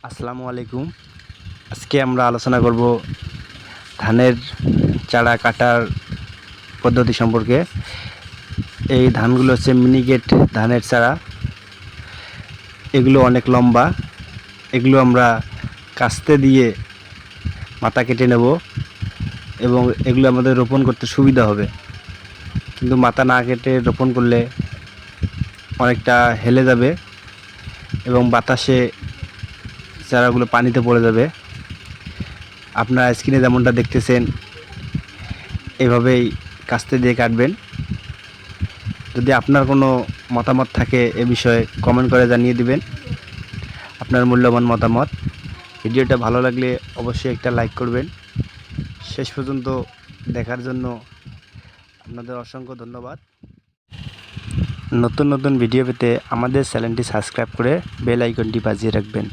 আসসালামু আলাইকুম। আজকে আমরা আলোচনা করব ধানের চারা কাটার পদ্ধতি সম্পর্কে। এই ধানগুলো হচ্ছে মিনিকেট ধানের চারা। এগুলো অনেক লম্বা। এগুলো আমরা কাস্তে দিয়ে মাথা কেটে নেব এবং এগুলো আমাদের রোপণ করতে সুবিধা হবে। কিন্তু মাথা না কেটে রোপণ করলে অনেকটা হেলে যাবে এবং বাতাসে চারাগুলো পানিতে পড়ে যাবে। আপনারা স্ক্রিনে যেমনটা দেখতেছেন এভাবেই কাস্তে দিয়ে কাটবেন। যদি আপনার কোনো মতামত থাকে এ বিষয়ে কমেন্ট করে জানিয়ে দিবেন আপনার মূল্যবান মতামত। ভিডিওটা ভালো লাগলে অবশ্যই একটা লাইক করবেন। শেষ পর্যন্ত দেখার জন্য আপনাদের অসংখ্য ধন্যবাদ। নতুন নতুন ভিডিও পেতে আমাদের চ্যানেলটি সাবস্ক্রাইব করে বেল আইকনটি বাজিয়ে রাখবেন।